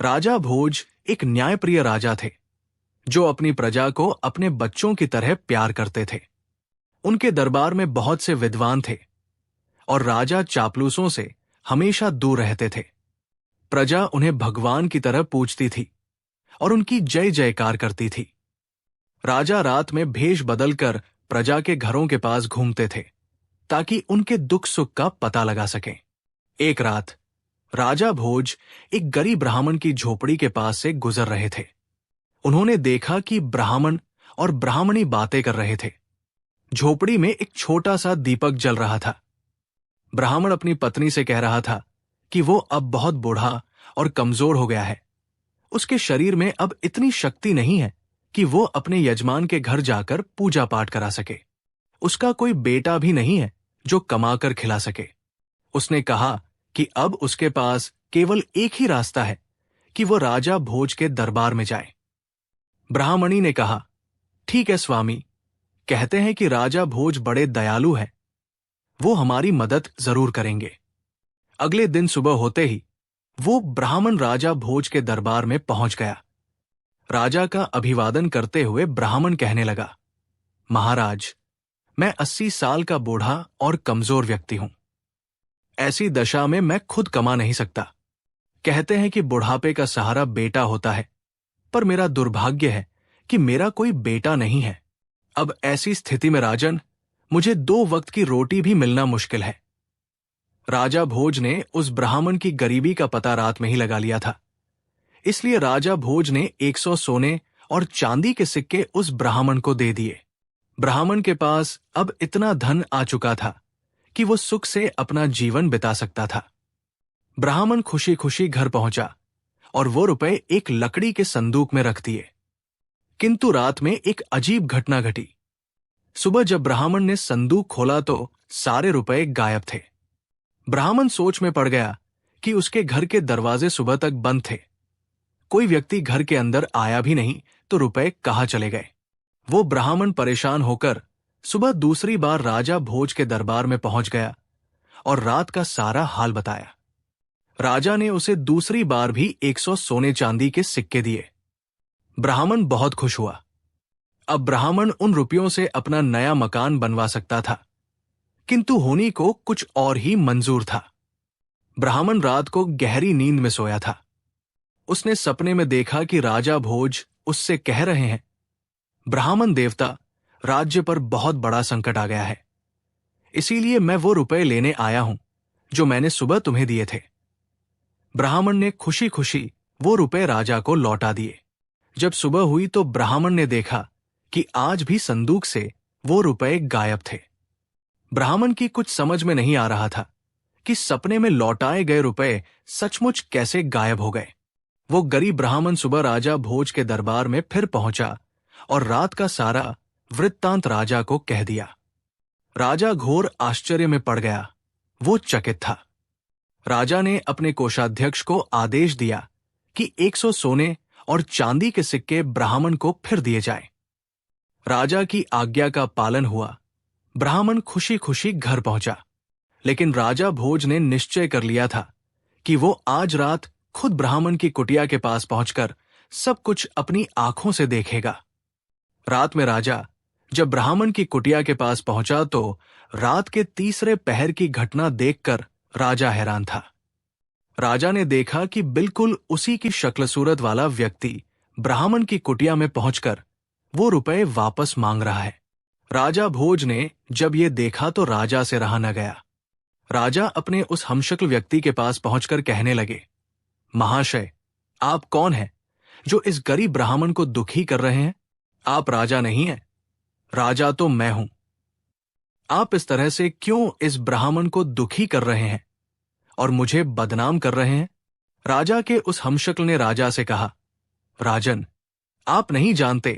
राजा भोज एक न्यायप्रिय राजा थे, जो अपनी प्रजा को अपने बच्चों की तरह प्यार करते थे। उनके दरबार में बहुत से विद्वान थे और राजा चापलूसों से हमेशा दूर रहते थे। प्रजा उन्हें भगवान की तरह पूजती थी और उनकी जय जयकार करती थी। राजा रात में भेष बदलकर प्रजा के घरों के पास घूमते थे ताकि उनके दुख सुख का पता लगा सकें। एक रात राजा भोज एक गरीब ब्राह्मण की झोपड़ी के पास से गुजर रहे थे। उन्होंने देखा कि ब्राह्मण और ब्राह्मणी बातें कर रहे थे। झोपड़ी में एक छोटा सा दीपक जल रहा था। ब्राह्मण अपनी पत्नी से कह रहा था कि वो अब बहुत बूढ़ा और कमजोर हो गया है। उसके शरीर में अब इतनी शक्ति नहीं है कि वो अपने यजमान के घर जाकर पूजा पाठ करा सके। उसका कोई बेटा भी नहीं है जो कमाकर खिला सके। उसने कहा कि अब उसके पास केवल एक ही रास्ता है कि वो राजा भोज के दरबार में जाए। ब्राह्मणी ने कहा, ठीक है स्वामी, कहते हैं कि राजा भोज बड़े दयालु हैं, वो हमारी मदद जरूर करेंगे। अगले दिन सुबह होते ही वो ब्राह्मण राजा भोज के दरबार में पहुंच गया। राजा का अभिवादन करते हुए ब्राह्मण कहने लगा, महाराज, मैं 80 साल का बूढ़ा और कमजोर व्यक्ति हूं। ऐसी दशा में मैं खुद कमा नहीं सकता। कहते हैं कि बुढ़ापे का सहारा बेटा होता है, पर मेरा दुर्भाग्य है कि मेरा कोई बेटा नहीं है। अब ऐसी स्थिति में राजन, मुझे 2 वक्त की रोटी भी मिलना मुश्किल है। राजा भोज ने उस ब्राह्मण की गरीबी का पता रात में ही लगा लिया था। इसलिए राजा भोज ने 100 सोने और चांदी के सिक्के उस ब्राह्मण को दे दिए। ब्राह्मण के पास अब इतना धन आ चुका था कि वो सुख से अपना जीवन बिता सकता था। ब्राह्मण खुशी खुशी घर पहुंचा और वो रुपए एक लकड़ी के संदूक में रख दिए। किंतु रात में एक अजीब घटना घटी। सुबह जब ब्राह्मण ने संदूक खोला तो सारे रुपए गायब थे। ब्राह्मण सोच में पड़ गया कि उसके घर के दरवाजे सुबह तक बंद थे। कोई व्यक्ति घर के अंदर आया भी नहीं तो रुपए कहाँ चले गए। वो ब्राह्मण परेशान होकर सुबह दूसरी बार राजा भोज के दरबार में पहुंच गया और रात का सारा हाल बताया। राजा ने उसे दूसरी बार भी 100 सोने चांदी के सिक्के दिए। ब्राह्मण बहुत खुश हुआ। अब ब्राह्मण उन रुपयों से अपना नया मकान बनवा सकता था, किंतु होनी को कुछ और ही मंजूर था। ब्राह्मण रात को गहरी नींद में सोया था। उसने सपने में देखा कि राजा भोज उससे कह रहे हैं, ब्राह्मण देवता, राज्य पर बहुत बड़ा संकट आ गया है, इसीलिए मैं वो रुपए लेने आया हूं जो मैंने सुबह तुम्हें दिए थे। ब्राह्मण ने खुशी खुशी वो रुपए राजा को लौटा दिए। जब सुबह हुई तो ब्राह्मण ने देखा कि आज भी संदूक से वो रुपए गायब थे। ब्राह्मण की कुछ समझ में नहीं आ रहा था कि सपने में लौटाए गए रुपए सचमुच कैसे गायब हो गए। वो गरीब ब्राह्मण सुबह राजा भोज के दरबार में फिर पहुंचा और रात का सारा वृत्तांत राजा को कह दिया। राजा घोर आश्चर्य में पड़ गया। वो चकित था। राजा ने अपने कोषाध्यक्ष को आदेश दिया कि 100 सोने और चांदी के सिक्के ब्राह्मण को फिर दिए जाएं। राजा की आज्ञा का पालन हुआ। ब्राह्मण खुशी खुशी घर पहुंचा, लेकिन राजा भोज ने निश्चय कर लिया था कि वो आज रात खुद ब्राह्मण की कुटिया के पास पहुंचकर सब कुछ अपनी आंखों से देखेगा। रात में राजा जब ब्राह्मण की कुटिया के पास पहुंचा तो रात के तीसरे पहर की घटना देखकर राजा हैरान था। राजा ने देखा कि बिल्कुल उसी की शक्ल सूरत वाला व्यक्ति ब्राह्मण की कुटिया में पहुंचकर वो रुपए वापस मांग रहा है। राजा भोज ने जब ये देखा तो राजा से रहा न गया। राजा अपने उस हमशक्ल व्यक्ति के पास पहुंचकर कहने लगे, महाशय, आप कौन हैं जो इस गरीब ब्राह्मण को दुखी कर रहे हैं? आप राजा नहीं हैं, राजा तो मैं हूं। आप इस तरह से क्यों इस ब्राह्मण को दुखी कर रहे हैं और मुझे बदनाम कर रहे हैं? राजा के उस हमशक्ल ने राजा से कहा, राजन, आप नहीं जानते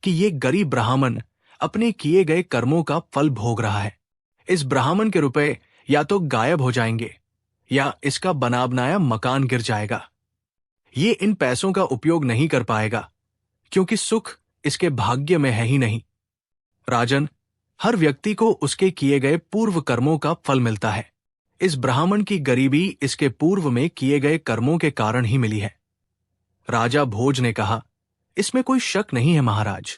कि ये गरीब ब्राह्मण अपने किए गए कर्मों का फल भोग रहा है। इस ब्राह्मण के रुपए या तो गायब हो जाएंगे या इसका बना बनाया मकान गिर जाएगा। ये इन पैसों का उपयोग नहीं कर पाएगा क्योंकि सुख इसके भाग्य में है ही नहीं। राजन, हर व्यक्ति को उसके किए गए पूर्व कर्मों का फल मिलता है। इस ब्राह्मण की गरीबी इसके पूर्व में किए गए कर्मों के कारण ही मिली है। राजा भोज ने कहा, इसमें कोई शक नहीं है महाराज,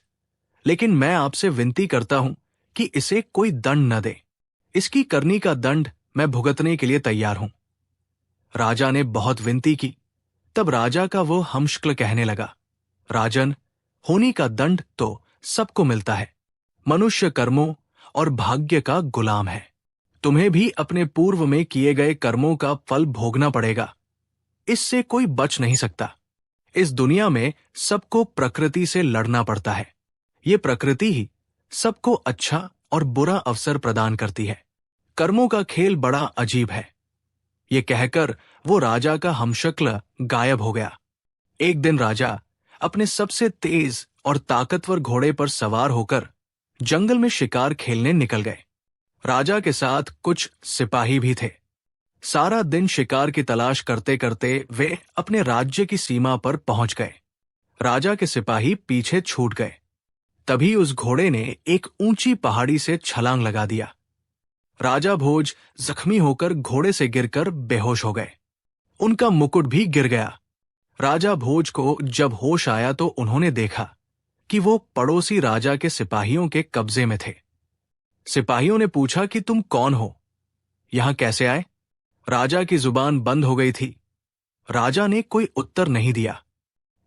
लेकिन मैं आपसे विनती करता हूं कि इसे कोई दंड न दे। इसकी करनी का दंड मैं भुगतने के लिए तैयार हूं। राजा ने बहुत विनती की। तब राजा का वो हमशक्ल कहने लगा, राजन, होनी का दंड तो सबको मिलता है। मनुष्य कर्मों और भाग्य का गुलाम है। तुम्हें भी अपने पूर्व में किए गए कर्मों का फल भोगना पड़ेगा। इससे कोई बच नहीं सकता। इस दुनिया में सबको प्रकृति से लड़ना पड़ता है। ये प्रकृति ही सबको अच्छा और बुरा अवसर प्रदान करती है। कर्मों का खेल बड़ा अजीब है। ये कहकर वो राजा का हमशक्ल गायब हो गया। एक दिन राजा अपने सबसे तेज और ताकतवर घोड़े पर सवार होकर जंगल में शिकार खेलने निकल गए। राजा के साथ कुछ सिपाही भी थे। सारा दिन शिकार की तलाश करते करते वे अपने राज्य की सीमा पर पहुंच गए। राजा के सिपाही पीछे छूट गए। तभी उस घोड़े ने एक ऊंची पहाड़ी से छलांग लगा दिया। राजा भोज जख्मी होकर घोड़े से गिरकर बेहोश हो गए। उनका मुकुट भी गिर गया। राजा भोज को जब होश आया तो उन्होंने देखा कि वो पड़ोसी राजा के सिपाहियों के कब्जे में थे। सिपाहियों ने पूछा कि तुम कौन हो, यहां कैसे आए? राजा की जुबान बंद हो गई थी। राजा ने कोई उत्तर नहीं दिया।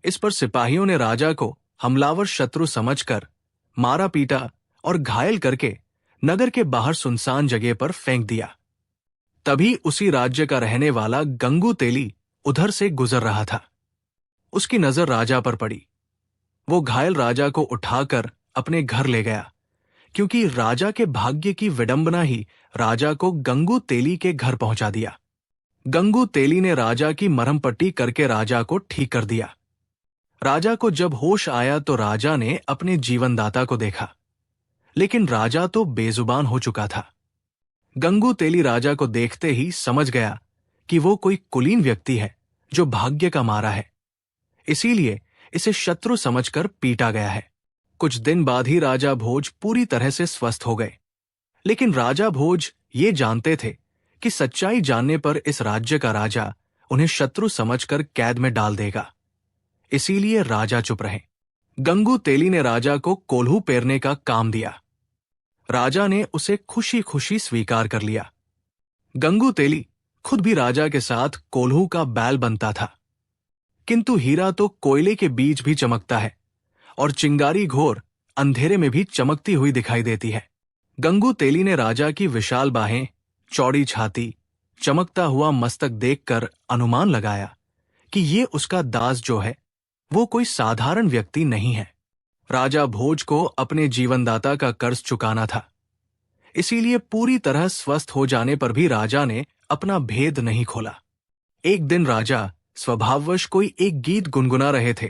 इस पर सिपाहियों ने राजा को हमलावर शत्रु समझकर मारा पीटा और घायल करके नगर के बाहर सुनसान जगह पर फेंक दिया। तभी उसी राज्य का रहने वाला गंगू तेली उधर से गुजर रहा था। उसकी नजर राजा पर पड़ी। वो घायल राजा को उठाकर अपने घर ले गया, क्योंकि राजा के भाग्य की विडंबना ही राजा को गंगू तेली के घर पहुंचा दिया। गंगू तेली ने राजा की मरहम पट्टी करके राजा को ठीक कर दिया। राजा को जब होश आया तो राजा ने अपने जीवनदाता को देखा, लेकिन राजा तो बेजुबान हो चुका था। गंगू तेली राजा को देखते ही समझ गया कि वो कोई कुलीन व्यक्ति है जो भाग्य का मारा है, इसीलिए इसे शत्रु समझकर पीटा गया है। कुछ दिन बाद ही राजा भोज पूरी तरह से स्वस्थ हो गए, लेकिन राजा भोज ये जानते थे कि सच्चाई जानने पर इस राज्य का राजा उन्हें शत्रु समझकर कैद में डाल देगा। इसीलिए राजा चुप रहे। गंगू तेली ने राजा को कोल्हू पेरने का काम दिया। राजा ने उसे खुशी खुशी स्वीकार कर लिया। गंगू तेली खुद भी राजा के साथ कोल्हू का बैल बनता था। किंतु हीरा तो कोयले के बीच भी चमकता है और चिंगारी घोर अंधेरे में भी चमकती हुई दिखाई देती है। गंगू तेली ने राजा की विशाल बाहें, चौड़ी छाती, चमकता हुआ मस्तक देखकर अनुमान लगाया कि ये उसका दास जो है वो कोई साधारण व्यक्ति नहीं है। राजा भोज को अपने जीवनदाता का कर्ज चुकाना था, इसीलिए पूरी तरह स्वस्थ हो जाने पर भी राजा ने अपना भेद नहीं खोला। एक दिन राजा स्वभाववश कोई एक गीत गुनगुना रहे थे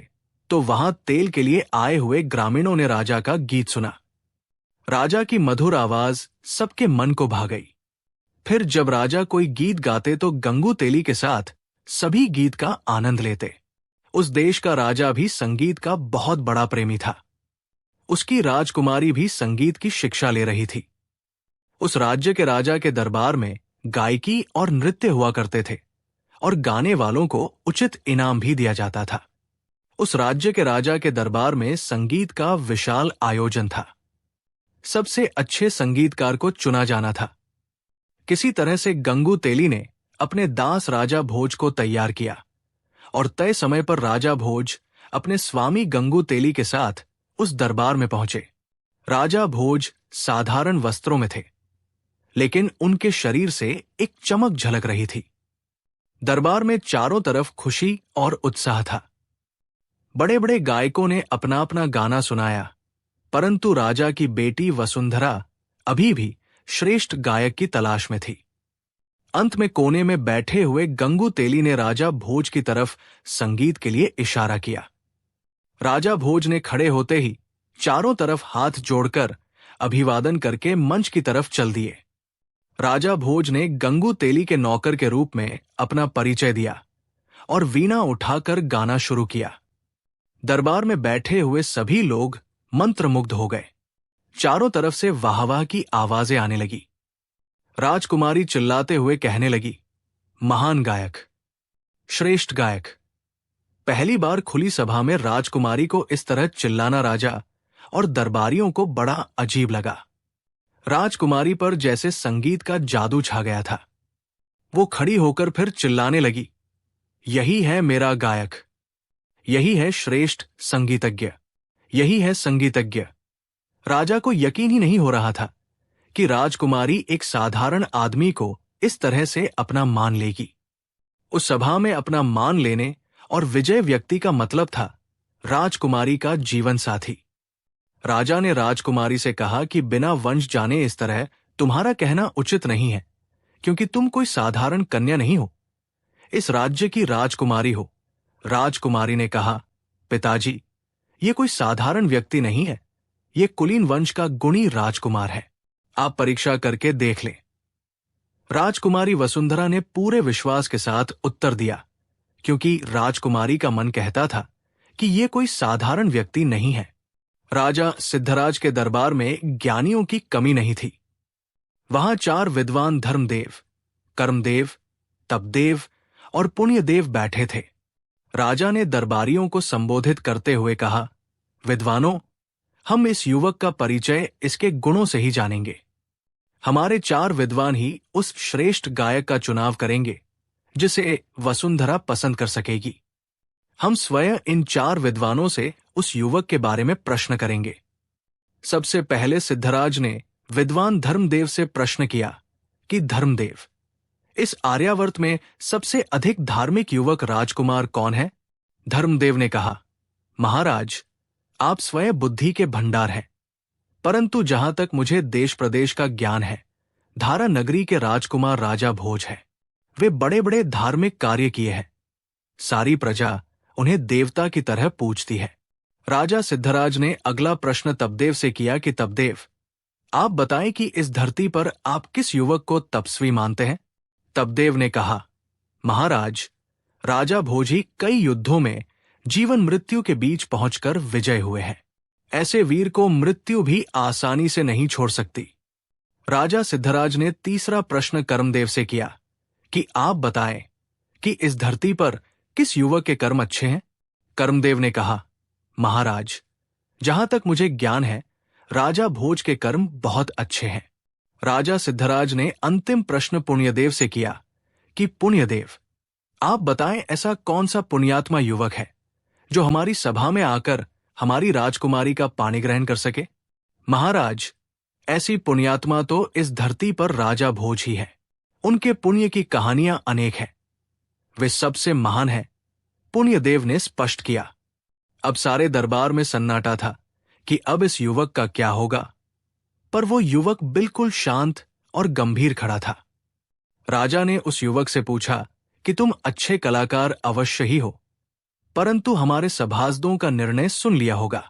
तो वहां तेल के लिए आए हुए ग्रामीणों ने राजा का गीत सुना। राजा की मधुर आवाज सबके मन को भा गई। फिर जब राजा कोई गीत गाते तो गंगू तेली के साथ सभी गीत का आनंद लेते। उस देश का राजा भी संगीत का बहुत बड़ा प्रेमी था। उसकी राजकुमारी भी संगीत की शिक्षा ले रही थी। उस राज्य के राजा के दरबार में गायकी और नृत्य हुआ करते थे और गाने वालों को उचित इनाम भी दिया जाता था। उस राज्य के राजा के दरबार में संगीत का विशाल आयोजन था। सबसे अच्छे संगीतकार को चुना जाना था। किसी तरह से गंगू तेली ने अपने दास राजा भोज को तैयार किया और तय समय पर राजा भोज अपने स्वामी गंगू तेली के साथ उस दरबार में पहुंचे। राजा भोज साधारण वस्त्रों में थे, लेकिन उनके शरीर से एक चमक झलक रही थी। दरबार में चारों तरफ खुशी और उत्साह था। बड़े बड़े गायकों ने अपना अपना गाना सुनाया, परंतु राजा की बेटी वसुंधरा अभी भी श्रेष्ठ गायक की तलाश में थी। अंत में कोने में बैठे हुए गंगू तेली ने राजा भोज की तरफ संगीत के लिए इशारा किया। राजा भोज ने खड़े होते ही चारों तरफ हाथ जोड़कर अभिवादन करके मंच की तरफ चल दिए। राजा भोज ने गंगू तेली के नौकर के रूप में अपना परिचय दिया और वीणा उठाकर गाना शुरू किया। दरबार में बैठे हुए सभी लोग मंत्रमुग्ध हो गए। चारों तरफ से वाहवाह की आवाजें आने लगी। राजकुमारी चिल्लाते हुए कहने लगी, महान गायक, श्रेष्ठ गायक, पहली बार खुली सभा में राजकुमारी को इस तरह चिल्लाना राजा और दरबारियों को बड़ा अजीब लगा। राजकुमारी पर जैसे संगीत का जादू छा गया था। वो खड़ी होकर फिर चिल्लाने लगी, यही है मेरा गायक, यही है श्रेष्ठ संगीतज्ञ, यही है संगीतज्ञ। राजा को यकीन ही नहीं हो रहा था कि राजकुमारी एक साधारण आदमी को इस तरह से अपना मान लेगी। उस सभा में अपना मान लेने और विजय व्यक्ति का मतलब था राजकुमारी का जीवन साथी। राजा ने राजकुमारी से कहा कि बिना वंश जाने इस तरह तुम्हारा कहना उचित नहीं है, क्योंकि तुम कोई साधारण कन्या नहीं हो, इस राज्य की राजकुमारी हो। राजकुमारी ने कहा, पिताजी, ये कोई साधारण व्यक्ति नहीं है, ये कुलीन वंश का गुणी राजकुमार है, आप परीक्षा करके देख लें। राजकुमारी वसुंधरा ने पूरे विश्वास के साथ उत्तर दिया, क्योंकि राजकुमारी का मन कहता था कि ये कोई साधारण व्यक्ति नहीं है। राजा सिद्धराज के दरबार में ज्ञानियों की कमी नहीं थी। वहां 4 विद्वान धर्मदेव, कर्मदेव, तपदेव और पुण्यदेव बैठे थे। राजा ने दरबारियों को संबोधित करते हुए कहा, विद्वानों, हम इस युवक का परिचय इसके गुणों से ही जानेंगे। हमारे 4 विद्वान ही उस श्रेष्ठ गायक का चुनाव करेंगे जिसे वसुंधरा पसंद कर सकेगी। हम स्वयं इन 4 विद्वानों से उस युवक के बारे में प्रश्न करेंगे। सबसे पहले सिद्धराज ने विद्वान धर्मदेव से प्रश्न किया कि धर्मदेव, इस आर्यावर्त में सबसे अधिक धार्मिक युवक राजकुमार कौन है? धर्मदेव ने कहा, महाराज, आप स्वयं बुद्धि के भंडार हैं, परंतु जहां तक मुझे देश प्रदेश का ज्ञान है, धारा नगरी के राजकुमार राजा भोज है। वे बड़े बड़े धार्मिक कार्य किए हैं, सारी प्रजा उन्हें देवता की तरह पूजती है। राजा सिद्धराज ने अगला प्रश्न तपदेव से किया कि तपदेव, आप बताएं कि इस धरती पर आप किस युवक को तपस्वी मानते हैं? तपदेव ने कहा, महाराज, राजा भोज ही कई युद्धों में जीवन मृत्यु के बीच पहुंचकर विजय हुए हैं। ऐसे वीर को मृत्यु भी आसानी से नहीं छोड़ सकती। राजा सिद्धराज ने तीसरा प्रश्न कर्मदेव से किया कि आप बताएं कि इस धरती पर किस युवक के कर्म अच्छे हैं? कर्मदेव ने कहा, महाराज, जहां तक मुझे ज्ञान है, राजा भोज के कर्म बहुत अच्छे हैं। राजा सिद्धराज ने अंतिम प्रश्न पुण्यदेव से किया कि पुण्यदेव, आप बताएं ऐसा कौन सा पुण्यात्मा युवक है जो हमारी सभा में आकर हमारी राजकुमारी का पाणी ग्रहण कर सके? महाराज, ऐसी पुण्यात्मा तो इस धरती पर राजा भोज ही है। उनके पुण्य की कहानियां अनेक हैं, वे सबसे महान हैं, पुण्यदेव ने स्पष्ट किया। अब सारे दरबार में सन्नाटा था कि अब इस युवक का क्या होगा, पर वो युवक बिल्कुल शांत और गंभीर खड़ा था। राजा ने उस युवक से पूछा कि तुम अच्छे कलाकार अवश्य ही हो, परंतु हमारे सभासदों का निर्णय सुन लिया होगा।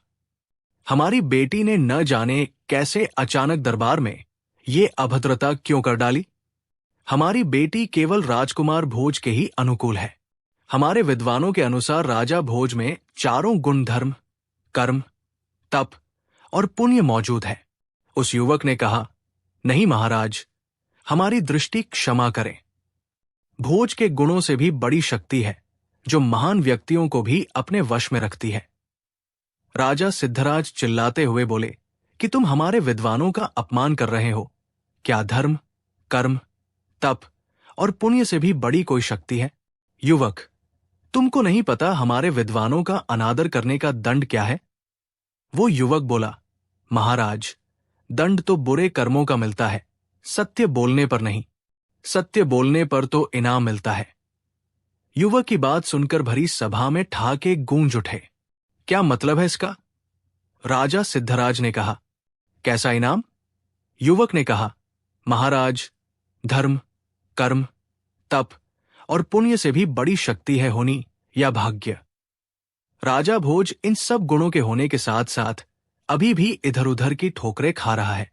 हमारी बेटी ने न जाने कैसे अचानक दरबार में ये अभद्रता क्यों कर डाली। हमारी बेटी केवल राजकुमार भोज के ही अनुकूल है। हमारे विद्वानों के अनुसार राजा भोज में 4 गुण धर्म, कर्म, तप और पुण्य मौजूद है। उस युवक ने कहा, नहीं महाराज, हमारी दृष्टि क्षमा करें। भोज के गुणों से भी बड़ी शक्ति है जो महान व्यक्तियों को भी अपने वश में रखती है। राजा सिद्धराज चिल्लाते हुए बोले कि तुम हमारे विद्वानों का अपमान कर रहे हो। क्या धर्म, कर्म, तप और पुण्य से भी बड़ी कोई शक्ति है? युवक, तुमको नहीं पता हमारे विद्वानों का अनादर करने का दंड क्या है? वो युवक बोला, महाराज, दंड तो बुरे कर्मों का मिलता है, सत्य बोलने पर नहीं। सत्य बोलने पर तो इनाम मिलता है। युवक की बात सुनकर भरी सभा में ठहाके गूंज उठे। क्या मतलब है इसका? राजा सिद्धराज ने कहा, कैसा इनाम? युवक ने कहा, महाराज, धर्म, कर्म, तप और पुण्य से भी बड़ी शक्ति है होनी या भाग्य। राजा भोज इन सब गुणों के होने के साथ साथ अभी भी इधर उधर की ठोकरें खा रहा है,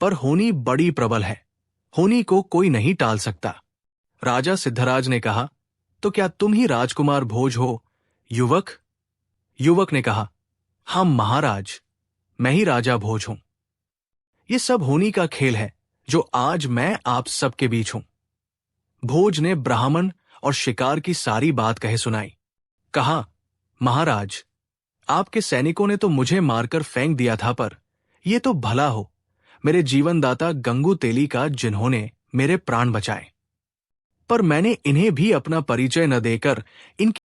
पर होनी बड़ी प्रबल है। होनी को कोई नहीं टाल सकता। राजा सिद्धराज ने कहा, तो क्या तुम ही राजकुमार भोज हो, युवक? युवक ने कहा, हाँ महाराज, मैं ही राजा भोज हूं। ये सब होनी का खेल है जो आज मैं आप सबके बीच हूं। भोज ने ब्राह्मण और शिकार की सारी बात कहे सुनाई। कहा, महाराज, आपके सैनिकों ने तो मुझे मारकर फेंक दिया था, पर ये तो भला हो मेरे जीवनदाता गंगू तेली का, जिन्होंने मेरे प्राण बचाए। पर मैंने इन्हें भी अपना परिचय न देकर इनकी